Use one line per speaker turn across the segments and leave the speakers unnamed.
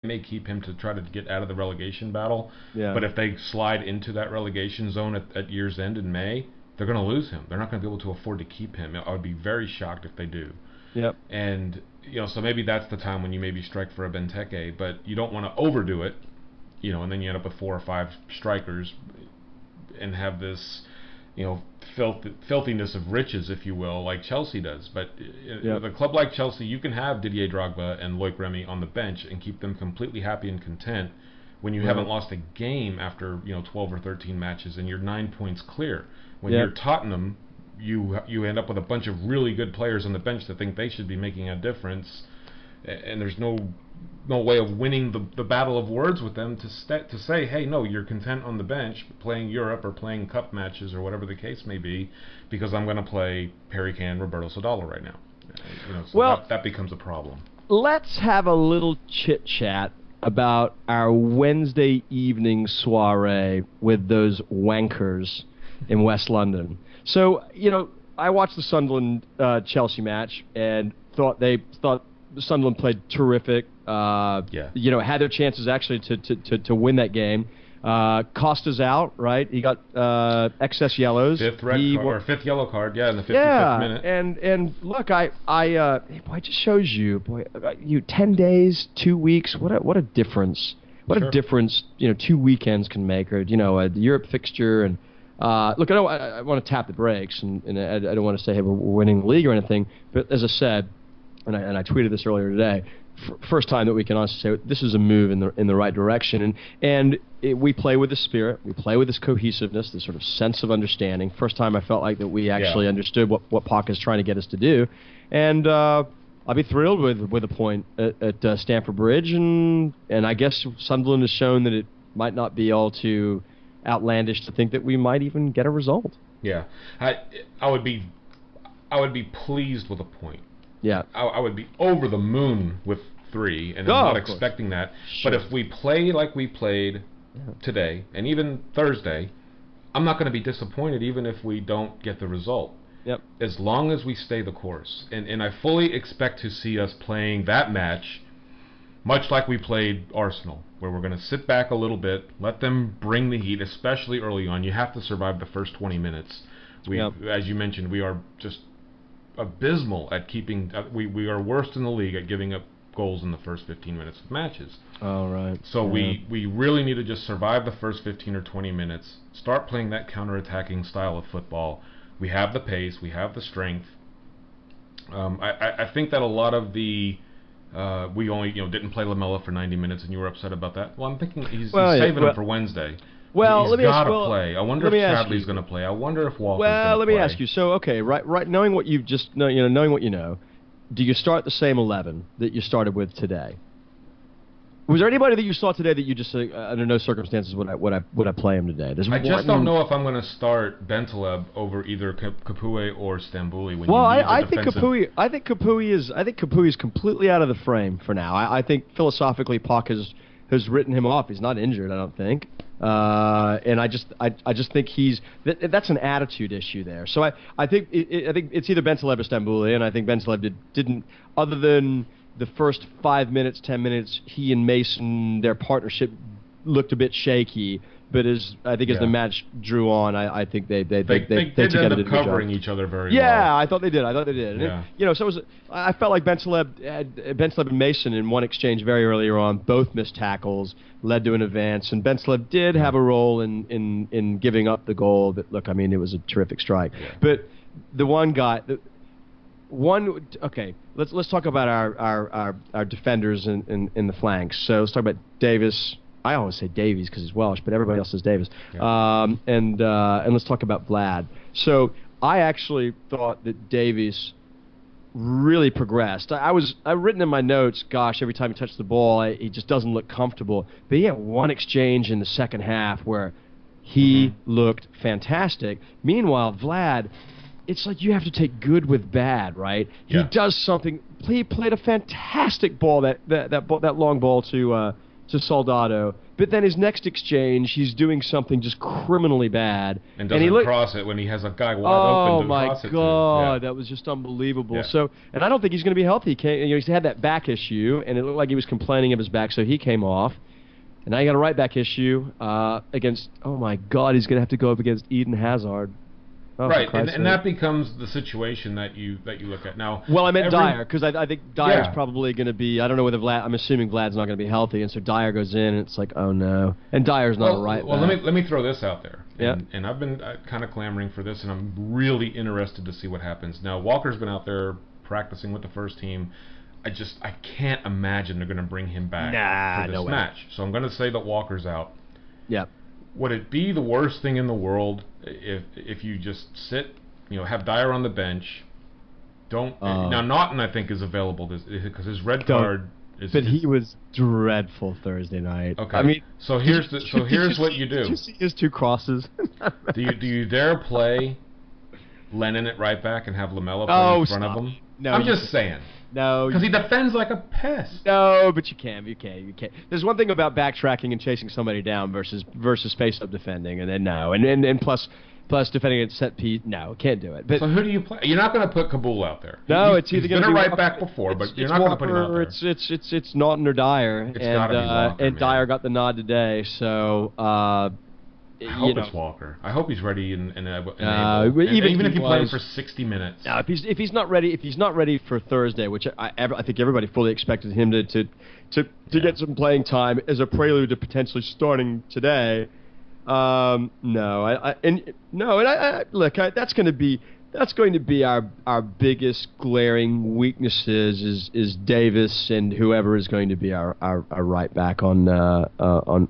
may keep him to try to get out of the relegation battle.
Yeah.
But if they slide into that relegation zone at year's end in May, they're going to lose him. They're not going to be able to afford to keep him. I would be very shocked if they do.
Yep.
And so maybe that's the time when you maybe strike for a Benteke, but you don't want to overdo it. And then you end up with 4 or 5 strikers and have this, filthiness of riches, if you will, like Chelsea does. But with a club like Chelsea, you can have Didier Drogba and Loic Remy on the bench and keep them completely happy and content when you haven't lost a game after 12 or 13 matches and you're 9 points clear. When you're Tottenham, you end up with a bunch of really good players on the bench that think they should be making a difference, and there's no way of winning the battle of words with them to say, hey, no, you're content on the bench playing Europe or playing cup matches or whatever the case may be, because I'm going to play Harry Kane, Roberto Soldado right now. So that becomes a problem.
Let's have a little chit chat about our Wednesday evening soiree with those wankers in West London. So, I watched the Sunderland Chelsea match and thought Sunderland played terrific. Had their chances actually to win that game. Costa's out, right? He got excess yellows.
Fifth yellow card, in the 55th minute.
And look, boy, it just shows you, 10 days, 2 weeks. What a difference! What a difference 2 weekends can make, or the Europe fixture. And look, I want to tap the brakes, and I don't want to say, hey, we're winning the league or anything. But as I said, and I tweeted this earlier today, first time that we can honestly say this is a move in the right direction, and we play with the spirit, we play with this cohesiveness, this sort of sense of understanding. First time I felt like that we actually understood what Parker's trying to get us to do, and I'll be thrilled with a point at Stamford Bridge, and I guess Sunderland has shown that it might not be all too outlandish to think that we might even get a result.
Yeah, I would be pleased with a point.
Yeah,
I would be over the moon with 3, and I'm not expecting that. Sure. But if we play like we played today, and even Thursday, I'm not going to be disappointed even if we don't get the result.
Yep.
As long as we stay the course. And I fully expect to see us playing that match much like we played Arsenal, where we're going to sit back a little bit, let them bring the heat, especially early on. You have to survive the first 20 minutes. As you mentioned, we are just abysmal at keeping. We are worst in the league at giving up goals in the first 15 minutes of matches.
All right.
So we really need to just survive the first 15 or 20 minutes. Start playing that counter-attacking style of football. We have the pace. We have the strength. I think that a lot of the we only didn't play Lamella for 90 minutes, and you were upset about that. Well, I'm thinking he's saving him for Wednesday.
Well,
he's got to play. I wonder if Chadley's going to play. I wonder if Walker's going to play.
Well, let me ask you. So, okay, right, knowing what you've just knowing what you know, do you start the same 11 that you started with today? Was there anybody that you saw today that you just under no circumstances would I play him today?
I just don't know if I'm going to start Bentaleb over either Capoue or Stambouli.
I think Capoue is completely out of the frame for now. I think philosophically Park has written him off. He's not injured, I don't think. And I just think that's an attitude issue there. So I think it's either Bentaleb or Stambouli, and I think Bentaleb didn't, other than the first 5 minutes, 10 minutes, he and Mason, their partnership looked a bit shaky. But as the match drew on, I think they
did
together
end up covering each other very well.
Yeah, I thought they did.
Yeah.
And so I felt like Bentaleb and Mason in one exchange very earlier on both missed tackles, led to an advance, and Bentaleb did have a role in giving up the goal. But look, I mean, it was a terrific strike. Yeah. But the one guy, let's talk about our defenders in the flanks. So let's talk about Davis. I always say Davies because he's Welsh, but everybody else says Davis. Yeah. And let's talk about Vlad. So I actually thought that Davies really progressed. I've written in my notes, gosh, every time he touched the ball, he just doesn't look comfortable. But he had one exchange in the second half where he looked fantastic. Meanwhile, Vlad, it's like you have to take good with bad, right? Yeah. He does something. He played a fantastic ball, that long ball to Soldado, But then his next exchange, he's doing something just criminally bad.
And doesn't cross it when he has a guy wide open to cross it to.
Oh, my God. That was just unbelievable. Yeah. So, and I don't think he's going to be healthy. He's had that back issue, and it looked like he was complaining of his back, so he came off. And now you got a right back issue against, oh, my God, he's going to have to go up against Eden Hazard. Oh,
right, and that becomes the situation that you look at now.
Well, I meant Dyer, because I think Dyer's probably going to be. I don't know whether I'm assuming Vlad's not going to be healthy, and so Dyer goes in, and it's like, oh no, and Dyer's not a right back.
Well, let me throw this out there. And I've been kind of clamoring for this, and I'm really interested to see what happens. Now, Walker's been out there practicing with the first team. I can't imagine they're going to bring him back for this match. So I'm going to say that Walker's out.
Yeah.
Would it be the worst thing in the world if you just sit, have Dyer on the bench? Now Naughton I think is available because his red card is.
But he was dreadful Thursday night.
Okay.
I mean,
here's what you do.
Did you see his 2 crosses?
do you dare play Lennon at right back and have Lamella play in front of him?
No,
I'm just saying.
No,
because he defends like a pest.
No, but you can't. There's one thing about backtracking and chasing somebody down versus face-up defending, and then and plus defending at set piece. No, can't do it. But
so who do you play? You're not going to put Kabul out there.
No, it's either going to
be right back before, but you're not going to put him out there.
It's Naughton or Dyer, and Dyer got the nod today. So.
I hope it's Walker. I hope he's ready and able. Even if he plays for 60 minutes.
No, if he's not ready for Thursday, which I think everybody fully expected him to get some playing time as a prelude to potentially starting today. That's going to be our biggest glaring weaknesses is Davis and whoever is going to be our right back on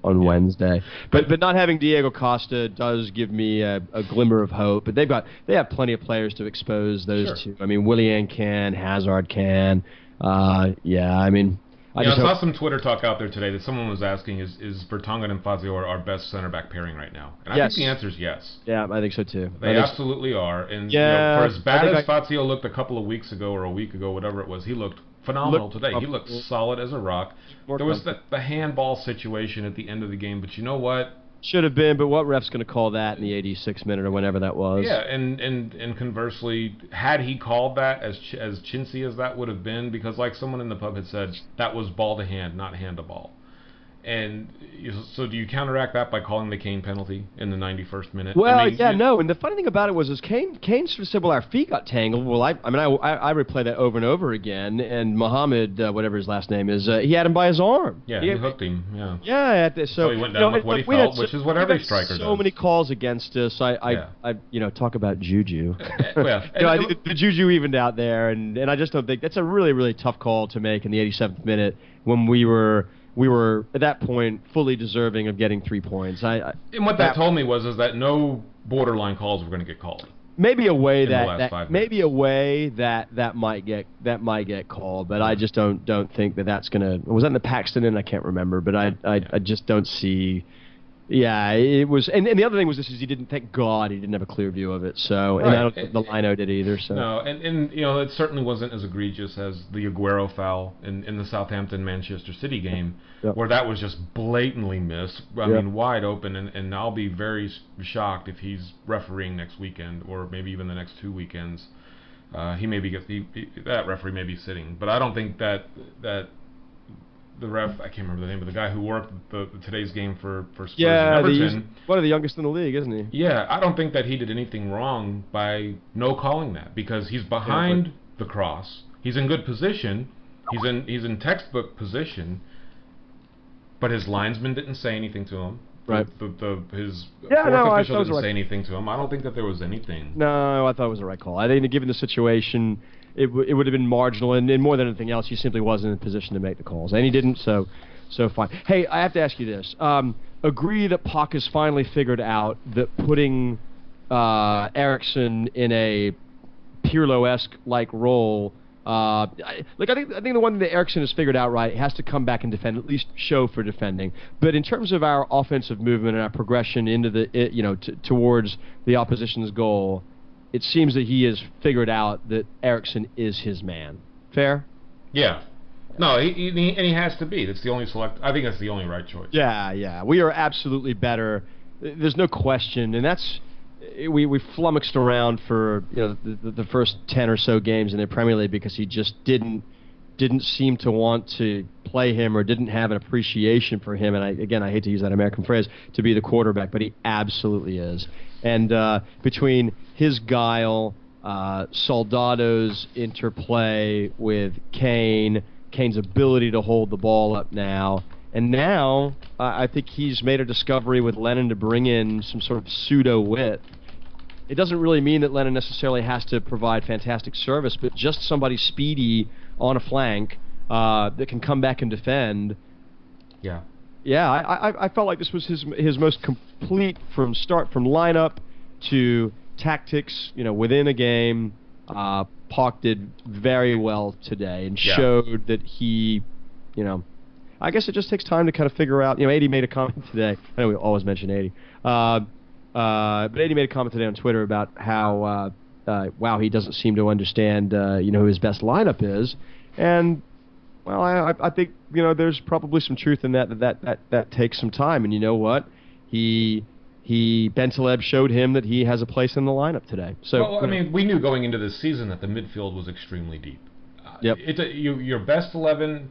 Wednesday. But not having Diego Costa does give me a glimmer of hope. But they have plenty of players to expose those two. I mean, Willian can, Hazard can. I
saw some Twitter talk out there today that someone was asking, is Vertonghen and Fazio our best center back pairing right now? And I think the answer is yes.
Yeah, I think so too.
They absolutely are. And for as bad as Fazio looked a couple of weeks ago or a week ago, whatever it was, he looked phenomenal today. He looked solid as a rock. There was the handball situation at the end of the game, but you know what?
Should have been, but what ref's going to call that in the 86th minute or whenever that was?
Yeah, and conversely, had he called that as chintzy as that would have been, because like someone in the pub had said, that was ball to hand, not hand to ball. And so do you counteract that by calling the Kane penalty in the 91st minute?
Well, no. And the funny thing about it was Kane sort of said, well, our feet got tangled. Well, I replay that over and over again. And Mohammed, whatever his last name is, he had him by his arm.
Yeah, he hooked him. Yeah.
Yeah.
So he went down with what he felt, which is what every striker does.
So many calls against us. I talk about juju.
I
think the juju evened out there, and I just don't think that's a really, really tough call to make in the 87th minute when we were at that point fully deserving of getting 3 points.
And what that told me was that no borderline calls were going to get called.
Maybe a way that might get called, but I just don't think that's going to. Was that in the Paxton end? I can't remember, but I just don't see. Yeah, it was, and the other thing was he didn't. Thank God he didn't have a clear view of it. So, and I don't think the Lino did either. So
no, and it certainly wasn't as egregious as the Aguero foul in the Southampton-Manchester City game, where that was just blatantly missed. I mean, wide open, and I'll be very shocked if he's refereeing next weekend or maybe even the next 2 weekends. That referee may be sitting, but I don't think that the ref, I can't remember the name of the guy who worked today's game for Spurs and Everton.
One of the youngest in the league, isn't he?
Yeah, I don't think that he did anything wrong by no calling that, because he's behind the cross. He's in good position. He's in textbook position, but his linesman didn't say anything to him.
Right.
His fourth official didn't say anything to him. I don't think that there was anything.
No, I thought it was the right call. I think given the situation, it would have been marginal, and more than anything else, he simply wasn't in a position to make the calls, and he didn't. So fine. Hey, I have to ask you this: agree that Poch has finally figured out that putting Eriksen in a Pirlo-esque like role. I think the one thing that Eriksen has figured out right has to come back and defend, at least show for defending. But in terms of our offensive movement and our progression into towards the opposition's goal, it seems that he has figured out that Eriksen is his man. Fair?
Yeah. No, he has to be. That's the only I think that's the only right choice.
Yeah. We are absolutely better. There's no question, and that's we flummoxed around for the first 10 or so games in the Premier League because he just didn't seem to want to play him or didn't have an appreciation for him. And I hate to use that American phrase, to be the quarterback, but he absolutely is. And between his guile, Soldado's interplay with Kane's ability to hold the ball up now, and now I think he's made a discovery with Lennon to bring in some sort of pseudo-wit. It doesn't really mean that Lennon necessarily has to provide fantastic service, but just somebody speedy on a flank that can come back and defend.
Yeah.
Yeah, I felt like this was his most complete from lineup to tactics, within a game. Park did very well today and showed that he, I guess it just takes time to kind of figure out. 80 made a comment today. I know we always mention 80. But 80 made a comment today on Twitter about how, he doesn't seem to understand, who his best lineup is. And, well, I think, there's probably some truth in that takes some time. And you know what? Bentaleb showed him that he has a place in the lineup today. So,
we knew going into this season that the midfield was extremely deep.
Yep.
Your best 11,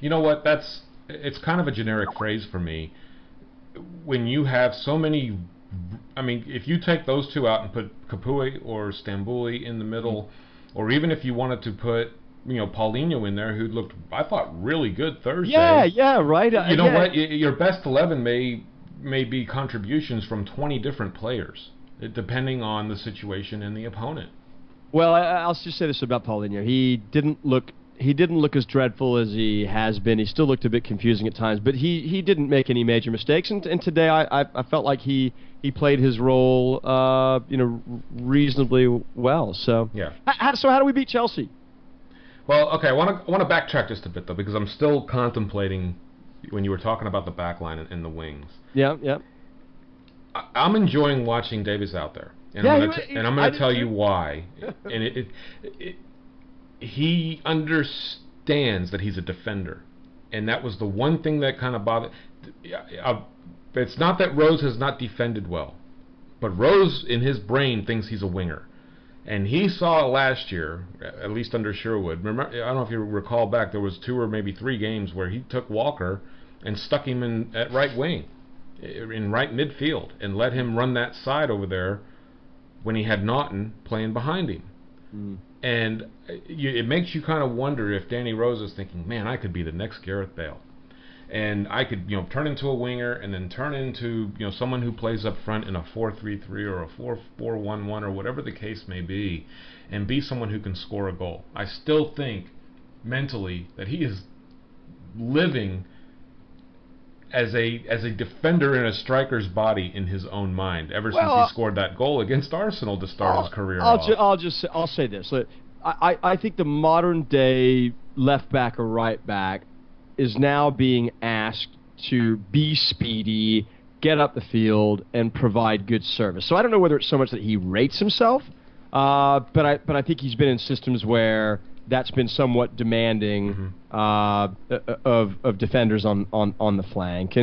you know what? It's kind of a generic phrase for me. When you have so many, if you take those two out and put Capoue or Stambouli in the middle, or even if you wanted to put, Paulinho in there, who looked, I thought, really good Thursday.
Yeah, right.
You know what? Your best 11 may be contributions from 20 different players, depending on the situation and the opponent.
Well, I'll just say this about Paulinho. He didn't look as dreadful as he has been. He still looked a bit confusing at times, but he didn't make any major mistakes. And today I felt like he played his role reasonably well. So
yeah.
So how do we beat Chelsea?
Well, okay, I want to backtrack just a bit though, because I'm still contemplating when you were talking about the back line and the wings.
Yeah.
I'm enjoying watching Davies out there, and I'm going to tell you why. And he understands that he's a defender, and that was the one thing that kind of bothered. It's not that Rose has not defended well, but Rose in his brain thinks he's a winger, and he saw last year, at least under Sherwood. Remember, I don't know if you recall back, there was 2 or maybe 3 games where he took Walker and stuck him at right wing, in right midfield, and let him run that side over there when he had Naughton playing behind him. Mm. And it makes you kind of wonder if Danny Rose is thinking, man, I could be the next Gareth Bale. And I could, turn into a winger and then turn into, someone who plays up front in a 4-3-3 or a 4-4-1-1 or whatever the case may be, and be someone who can score a goal. I still think mentally that he is living as a defender in a striker's body in his own mind ever since he scored that goal against Arsenal to start his career off.
I'll say this. I think the modern day left back or right back is now being asked to be speedy, get up the field, and provide good service. So I don't know whether it's so much that he rates himself, but I think he's been in systems where that's been somewhat demanding of defenders on the flank.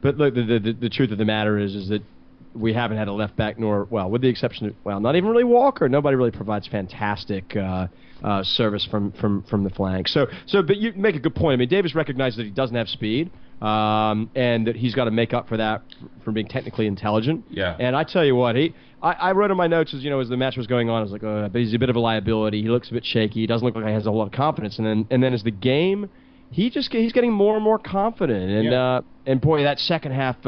But look, the truth of the matter is that we haven't had a left back, with the exception of, not even really Walker. Nobody really provides fantastic service from the flank. But you make a good point. Davis recognizes that he doesn't have speed, and that he's got to make up for that from being technically intelligent.
Yeah.
And I tell you what, I wrote in my notes as the match was going on, I was like, but he's a bit of a liability. He looks a bit shaky. He doesn't look like he has a lot of confidence. And then as the game, he's getting more and more confident. And boy, that second half.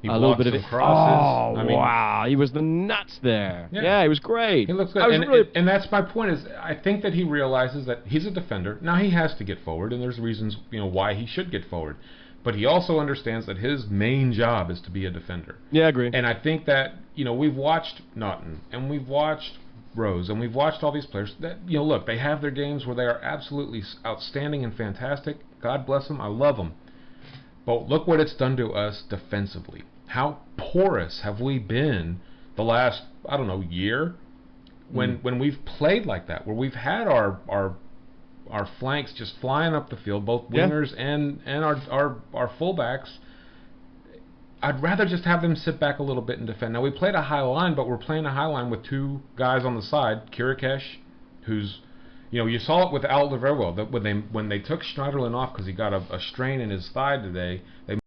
He
a little bit of it.
Crosses.
Wow, he was the nuts there. Yeah, he was great.
He looks good. And that's my point. Is I think that he realizes that he's a defender. Now he has to get forward, and there's reasons why he should get forward. But he also understands that his main job is to be a defender.
Yeah, I agree.
And I think that we've watched Naughton and we've watched Rose and we've watched all these players that look, they have their games where they are absolutely outstanding and fantastic. God bless them. I love them. But look what it's done to us defensively. How porous have we been the last, year when we've played like that, where we've had our our flanks just flying up the field, both wingers and our fullbacks. I'd rather just have them sit back a little bit and defend. Now, we played a high line, but we're playing a high line with two guys on the side. Kirikesh, who's, you saw it with Alderweireld, that when they took Schneiderlin off because he got a strain in his thigh today, they